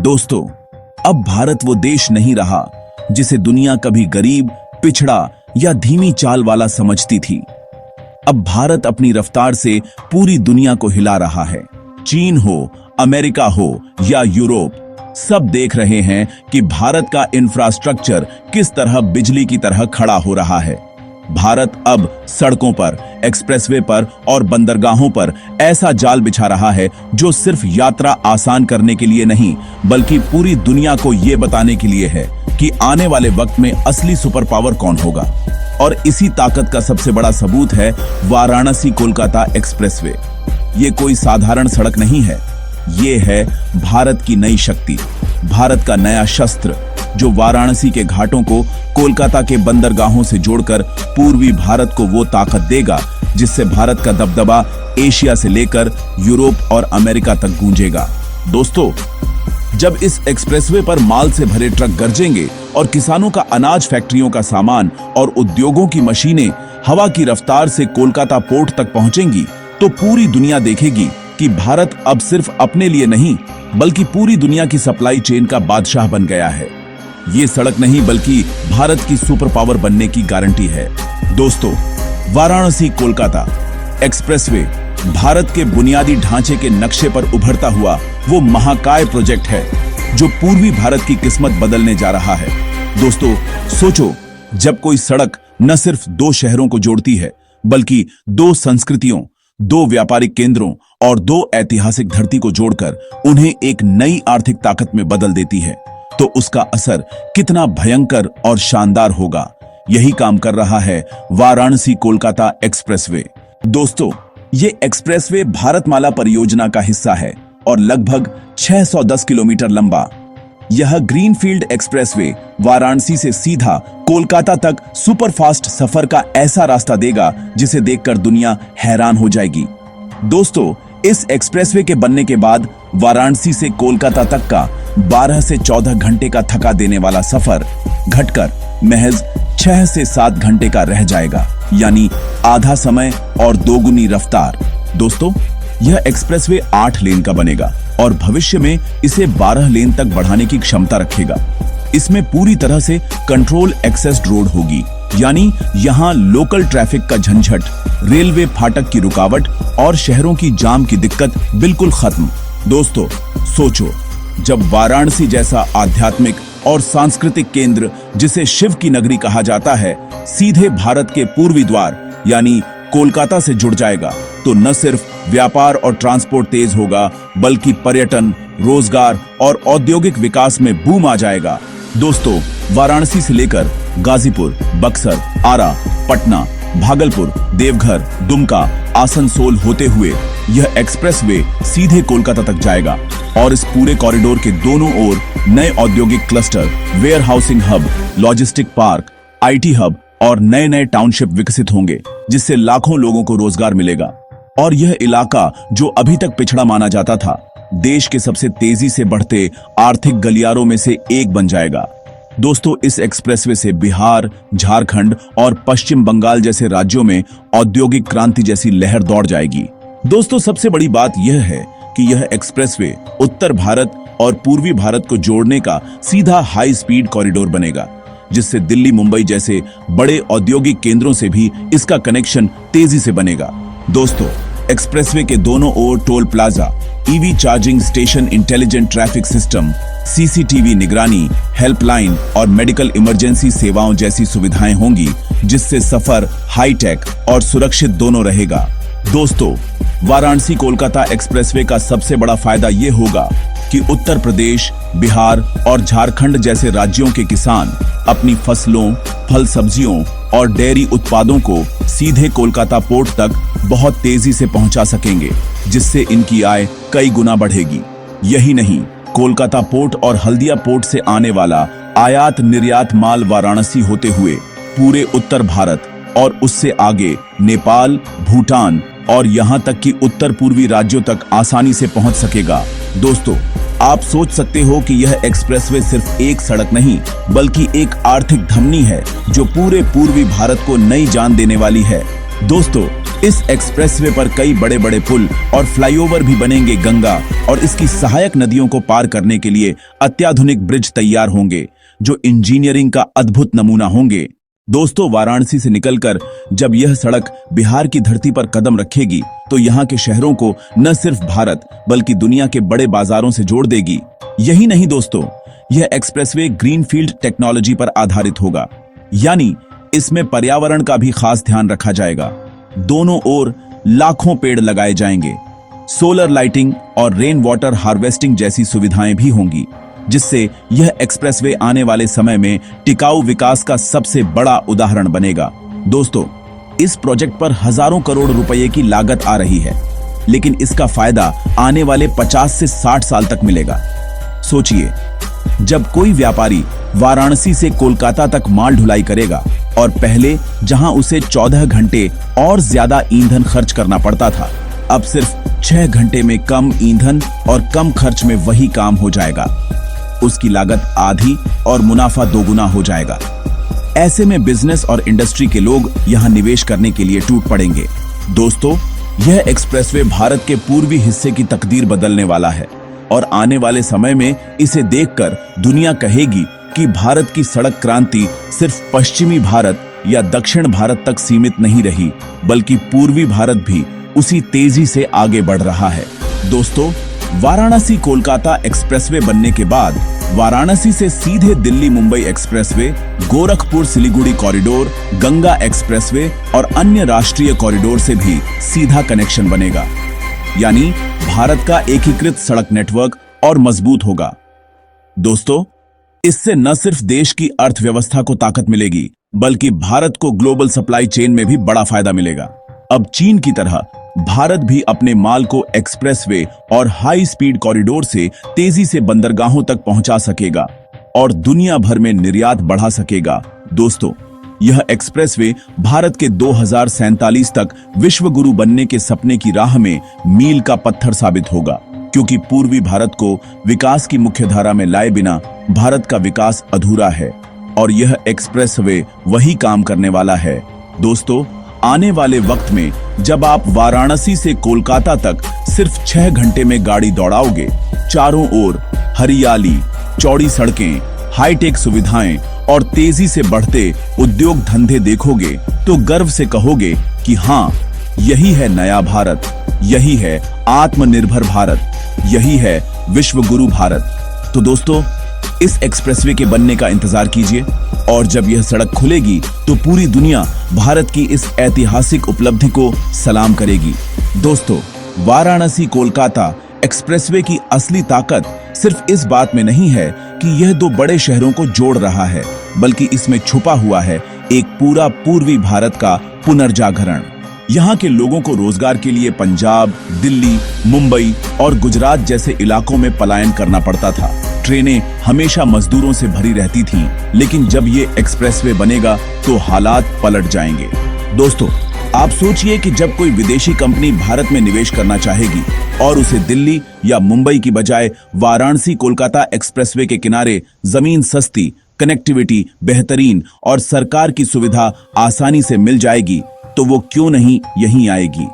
दोस्तों, अब भारत वो देश नहीं रहा जिसे दुनिया कभी गरीब, पिछड़ा या धीमी चाल वाला समझती थी। अब भारत अपनी रफ्तार से पूरी दुनिया को हिला रहा है। चीन हो, अमेरिका हो या यूरोप, सब देख रहे हैं कि भारत का इंफ्रास्ट्रक्चर किस तरह बिजली की तरह खड़ा हो रहा है। भारत अब सड़कों पर, एक्सप्रेसवे पर और बंदरगाहों पर ऐसा जाल बिछा रहा है जो सिर्फ यात्रा आसान करने के लिए नहीं, बल्कि पूरी दुनिया को यह बताने के लिए है कि आने वाले वक्त में असली सुपर पावर कौन होगा। और इसी ताकत का सबसे बड़ा सबूत है वाराणसी कोलकाता एक्सप्रेसवे। ये कोई साधारण सड़क नहीं है, ये है भारत की नई शक्ति, भारत का नया शस्त्र, जो वाराणसी के घाटों को कोलकाता के बंदरगाहों से जोड़कर पूर्वी भारत को वो ताकत देगा जिससे भारत का दबदबा एशिया से लेकर यूरोप और अमेरिका तक गूंजेगा। दोस्तों, जब इस एक्सप्रेसवे पर माल से भरे ट्रक गरजेंगे और किसानों का अनाज, फैक्ट्रियों का सामान और उद्योगों की मशीनें हवा की रफ्तार से कोलकाता पोर्ट तक पहुंचेंगी, तो पूरी दुनिया देखेगी कि भारत अब सिर्फ अपने लिए नहीं, बल्कि पूरी दुनिया की सप्लाई चेन का बादशाह बन गया है। ये सड़क नहीं, बल्कि भारत की सुपर पावर बनने की गारंटी है। दोस्तों, वाराणसी कोलकाता एक्सप्रेसवे भारत के बुनियादी ढांचे के नक्शे पर उभरता हुआ वो महाकाय प्रोजेक्ट है जो पूर्वी भारत की किस्मत बदलने जा रहा है। दोस्तों, सोचो, जब कोई सड़क न सिर्फ दो शहरों को जोड़ती है, बल्कि दो संस्कृतियों, दो व्यापारिक केंद्रों और दो ऐतिहासिक धरती को जोड़कर उन्हें एक नई आर्थिक ताकत में बदल देती है, तो उसका असर कितना भयंकर और शानदार होगा। यही काम कर रहा है वाराणसी कोलकाता एक्सप्रेसवे। दोस्तों, ये एक्सप्रेसवे भारतमाला परियोजना का हिस्सा है और लगभग 610 किलोमीटर लंबा। यह ग्रीनफील्ड एक्सप्रेसवे वाराणसी से सीधा कोलकाता तक सुपरफास्ट सफर का ऐसा रास्ता देगा जिसे देखकर दुनिया हैरान हो जाएगी। दोस्तों, इस एक्सप्रेसवे के बनने के बाद वाराणसी से कोलकाता तक का 12 से 14 घंटे का थका देने वाला सफर घटकर महज 6 से 7 घंटे का रह जाएगा, यानी आधा समय और दोगुनी रफ्तार। दोस्तों, यह एक्सप्रेसवे 8 लेन का बनेगा और भविष्य में इसे 12 लेन तक बढ़ाने की क्षमता रखेगा। इसमें पूरी तरह से कंट्रोल एक्सेस रोड होगी, यानी यहाँ लोकल ट्रैफिक का झंझट, रेलवे फाटक की रुकावट और शहरों की जाम की दिक्कत बिल्कुल खत्म। दोस्तों, सोचो, जब वाराणसी जैसा आध्यात्मिक और सांस्कृतिक केंद्र, जिसे शिव की नगरी कहा जाता है, सीधे भारत के पूर्वी द्वार यानी कोलकाता से जुड़ जाएगा, तो न सिर्फ व्यापार और ट्रांसपोर्ट तेज होगा, बल्कि पर्यटन, रोजगार और औद्योगिक विकास में बूम आ जाएगा। दोस्तों, वाराणसी से लेकर गाजीपुर, बक्सर, आरा, पटना, भागलपुर, देवघर, दुमका, आसनसोल होते हुए यह एक्सप्रेसवे सीधे कोलकाता तक जाएगा और इस पूरे कॉरिडोर के दोनों ओर नए औद्योगिक cluster, warehousing hub, logistic park, IT hub और नए नए टाउनशिप विकसित होंगे, जिससे लाखों लोगों को रोजगार मिलेगा। और यह इलाका, जो अभी तक पिछड़ा माना जाता था, देश के सबसे तेजी से बढ़ते आर्थिक गलियारों में से एक बन जाएगा। दोस्तों, इस एक्सप्रेसवे से बिहार, झारखंड और पश्चिम बंगाल जैसे राज्यों में औद्योगिक क्रांति जैसी लहर दौड़ जाएगी। दोस्तों, सबसे बड़ी बात यह है कि यह एक्सप्रेसवे उत्तर भारत और पूर्वी भारत को जोड़ने का सीधा हाई स्पीड कॉरिडोर बनेगा, जिससे दिल्ली, मुंबई जैसे बड़े औद्योगिक केंद्रों से भी इसका कनेक्शन तेजी से बनेगा। दोस्तों, एक्सप्रेसवे के दोनों ओर toll plaza, EV charging station, intelligent traffic system, CCTV निगरानी, हेल्पलाइन और मेडिकल इमरजेंसी सेवाओं जैसी सुविधाएं होंगी, जिससे सफर हाईटेक और सुरक्षित दोनों रहेगा। दोस्तों, वाराणसी कोलकाता एक्सप्रेसवे का सबसे बड़ा फायदा ये होगा कि उत्तर प्रदेश, बिहार और झारखंड जैसे राज्यों के किसान अपनी फसलों, फल सब्जियों और डेयरी उत्पादों को सीधे कोलकाता पोर्ट तक बहुत तेजी से पहुंचा सकेंगे, जिससे इनकी आय कई गुना बढ़ेगी। यही नहीं, कोलकाता पोर्ट और हल्दिया पोर्ट से आने वाला आयात निर्यात माल वाराणसी होते हुए पूरे उत्तर भारत और उससे आगे नेपाल, भूटान और यहां तक कि उत्तर पूर्वी राज्यों तक आसानी से पहुंच सकेगा। दोस्तों, आप सोच सकते हो कि यह एक्सप्रेसवे सिर्फ एक सड़क नहीं, बल्कि एक आर्थिक धमनी है जो पूरे पूर्वी भारत को नई जान देने वाली है। दोस्तों, इस एक्सप्रेसवे पर कई बड़े बड़े पुल और फ्लाईओवर भी बनेंगे। गंगा और इसकी सहायक नदियों को पार करने के लिए अत्याधुनिक ब्रिज तैयार होंगे जो इंजीनियरिंग का अद्भुत नमूना होंगे। दोस्तों, वाराणसी से निकलकर जब यह सड़क बिहार की धरती पर कदम रखेगी तो यहाँ के शहरों को न सिर्फ भारत बल्कि दुनिया के बड़े बाजारों से जोड़ देगी। यही नहीं दोस्तों, यह एक्सप्रेसवे ग्रीनफील्ड टेक्नोलॉजी पर आधारित होगा, यानी इसमें पर्यावरण का भी खास ध्यान रखा जाएगा। दोनों ओर लाखों पेड़ लगाए जाएंगे। सोलर लाइटिंग और रेन वाटर हार्वेस्टिंग जैसी सुविधाएं भी होंगी, जिससे यह एक्सप्रेसवे आने वाले समय में टिकाऊ विकास का सबसे बड़ा उदाहरण बनेगा। दोस्तों, इस प्रोजेक्ट पर हजारों करोड़ रुपए की लागत आ रही है, लेकिन इसका फायदा आने वाले 50 से 60 साल तक मिलेगा। सोचिए, जब कोई व्यापारी वाराणसी से कोलकाता तक माल ढुलाई करेगा और पहले जहां उसे 14 घंटे और ज्यादा ईंधन खर्च करना पड़ता था, अब सिर्फ 6 घंटे में कम ईंधन और कम खर्च में वही काम हो जाएगा। उसकी लागत आधी और मुनाफा दोगुना हो जाएगा। ऐसे में बिजनेस और इंडस्ट्री के लोग यहां निवेश करने के लिए टूट पड़ेंगे। दोस्तों, यह एक्सप्रेसवे भारत के पूर्वी हिस्से की तकदीर बदलने वाला है और आने वाले समय में इसे देखकर दुनिया कहेगी कि भारत की सड़क क्रांति सिर्फ पश्चिमी भारत या दक्षिण भारत तक सीमित नहीं रही, बल्कि पूर्वी भारत भी उसी तेजी से आगे बढ़ रहा है। दोस्तों, वाराणसी कोलकाता एक्सप्रेसवे बनने के बाद वाराणसी से सीधे Delhi Mumbai expressway, Gorakhpur Siliguri corridor, Ganga expressway और अन्य राष्ट्रीय कॉरिडोर से भी सीधा कनेक्शन बनेगा, यानी भारत का एकीकृत सड़क नेटवर्क और मजबूत होगा। दोस्तों, इससे न सिर्फ देश की अर्थव्यवस्था को ताकत मिलेगी, बल्कि भारत को ग्लोबल सप्लाई चेन में भी बड़ा फायदा मिलेगा। अब चीन की तरह भारत भी अपने माल को एक्सप्रेसवे और हाई स्पीड कॉरिडोर से तेजी से बंदरगाहों तक पहुंचा सकेगा और दुनिया भर में निर्यात बढ़ा सकेगा। दोस्तों, यह एक्सप्रेसवे भारत के 2047 तक विश्व गुरु बनने के सपने की राह में मील का पत्थर साबित होगा, क्योंकि पूर्वी भारत को विकास की मुख्यधारा में लाए बिना भारत का विकास अधूरा है और यह एक्सप्रेसवे वही काम करने वाला है। दोस्तों, आने वाले वक्त में जब आप वाराणसी से कोलकाता तक सिर्फ 6 घंटे में गाड़ी दौड़ाओगे, चारों ओर हरियाली, चौड़ी सड़कें, हाईटेक सुविधाएं और तेजी से बढ़ते उद्योग धंधे देखोगे तो गर्व से कहोगे कि हाँ, यही है नया भारत, यही है आत्मनिर्भर भारत, यही है विश्व गुरु भारत। तो दोस्तों, इस एक्सप्रेसवे के बनने का इंतजार कीजिए और जब यह सड़क खुलेगी तो पूरी दुनिया भारत की इस ऐतिहासिक उपलब्धि को सलाम करेगी। दोस्तों, वाराणसी कोलकाता एक्सप्रेसवे की असली ताकत सिर्फ इस बात में नहीं है कि यह दो बड़े शहरों को जोड़ रहा है, बल्कि इसमें छुपा हुआ है एक पूरा पूर्वी भारत का पुनर्जागरण। यहाँ के लोगों को रोजगार के लिए पंजाब, दिल्ली, मुंबई और गुजरात जैसे इलाकों में पलायन करना पड़ता था। ट्रेनें हमेशा मजदूरों से भरी रहती थीं, लेकिन जब ये एक्सप्रेसवे बनेगा तो हालात पलट जाएंगे। दोस्तों, आप सोचिए कि जब कोई विदेशी कंपनी भारत में निवेश करना चाहेगी और उसे दिल्ली या मुंबई की बजाय वाराणसी कोलकाता एक्सप्रेसवे के किनारे जमीन सस्ती, कनेक्टिविटी बेहतरीन और सरकार की सुविधा आसानी से मिल जाएगी, तो वो क्यों नहीं यहीं आएगी।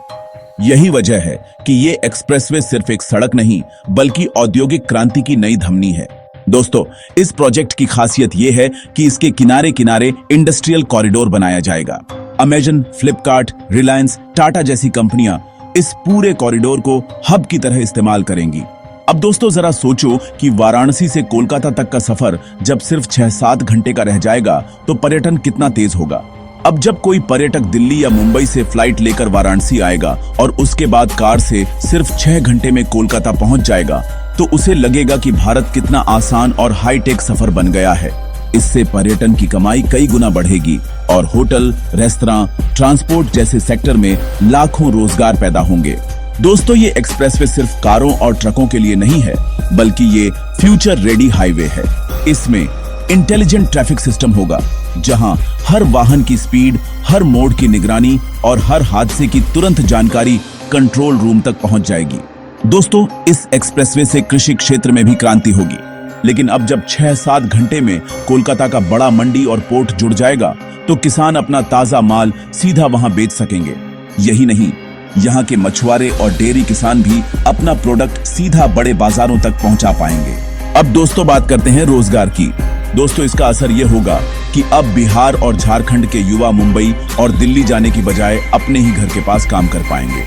यही वजह है कि ये एक्सप्रेसवे सिर्फ एक सड़क नहीं, बल्कि औद्योगिक क्रांति की नई धमनी है। दोस्तों, इस प्रोजेक्ट की खासियत ये है कि इसके किनारे किनारे इंडस्ट्रियल कॉरिडोर बनाया जाएगा। अमेजन, फ्लिपकार्ट, रिलायंस, टाटा जैसी कंपनियां इस पूरे कॉरिडोर को हब की तरह इस्तेमाल करेंगी। अब दोस्तों, जरा सोचो कि वाराणसी से कोलकाता तक का सफर जब सिर्फ 6-7 घंटे का रह जाएगा तो पर्यटन कितना तेज होगा। अब जब कोई पर्यटक दिल्ली या मुंबई से फ्लाइट लेकर वाराणसी आएगा और उसके बाद कार से सिर्फ 6 घंटे में कोलकाता पहुंच जाएगा, तो उसे लगेगा कि भारत कितना आसान और हाईटेक सफर बन गया है। इससे पर्यटन की कमाई कई गुना बढ़ेगी और होटल, रेस्तरां, ट्रांसपोर्ट जैसे सेक्टर में लाखों रोजगार पैदा होंगे। दोस्तों, ये एक्सप्रेसवे सिर्फ कारों और ट्रकों के लिए नहीं है, बल्कि ये फ्यूचर रेडी हाईवे है। इसमें इंटेलिजेंट ट्रैफिक सिस्टम होगा, जहां हर वाहन की स्पीड, हर मोड़ की निगरानी और हर हादसे की तुरंत जानकारी कंट्रोल रूम तक पहुंच जाएगी। दोस्तों, इस एक्सप्रेसवे से कृषि क्षेत्र में भी क्रांति होगी, लेकिन अब जब 6-7 घंटे में कोलकाता का बड़ा मंडी और पोर्ट जुड़ जाएगा, तो किसान अपना ताजा माल सीधा वहां बेच सकेंगे। यही नहीं, यहाँ के मछुआरे और डेयरी किसान भी अपना प्रोडक्ट सीधा बड़े बाजारों तक पहुंचा पाएंगे। अब दोस्तों बात करते हैं रोजगार की। दोस्तों इसका असर यह होगा कि अब बिहार और झारखंड के युवा मुंबई और दिल्ली जाने की बजाय अपने ही घर के पास काम कर पाएंगे।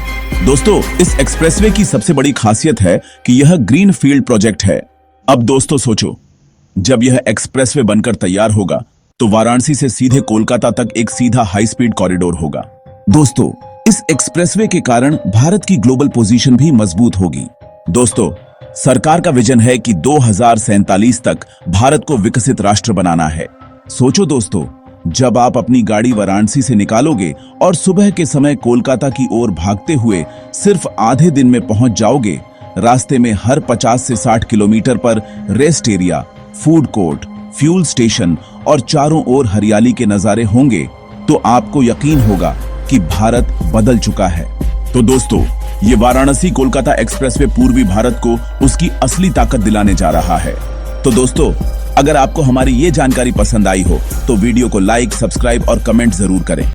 दोस्तों इस एक्सप्रेसवे की सबसे बड़ी खासियत है कि यह ग्रीन फील्ड प्रोजेक्ट है। अब दोस्तों सोचो, जब यह एक्सप्रेसवे बनकर तैयार होगा तो वाराणसी से सीधे कोलकाता तक एक सीधा हाई स्पीड कॉरिडोर होगा। दोस्तों इस एक्सप्रेसवे के कारण भारत की ग्लोबल पोजीशन भी मजबूत होगी। दोस्तों सरकार का विजन है कि 2047 तक भारत को विकसित राष्ट्र बनाना है। सोचो दोस्तों, जब आप अपनी गाड़ी वाराणसी से निकालोगे और सुबह के समय कोलकाता की ओर भागते हुए सिर्फ आधे दिन में पहुंच जाओगे, रास्ते में हर 50 से 60 किलोमीटर पर rest area, food court, fuel station और चारों ओर हरियाली के नजारे होंगे, तो आपको यकीन होगा कि भारत बदल चुका है। तो दोस्तों ये वाराणसी कोलकाता एक्सप्रेसवे पूर्वी भारत को उसकी असली ताकत दिलाने जा रहा है। तो दोस्तों अगर आपको हमारी ये जानकारी पसंद आई हो तो वीडियो को लाइक, सब्सक्राइब और कमेंट जरूर करें।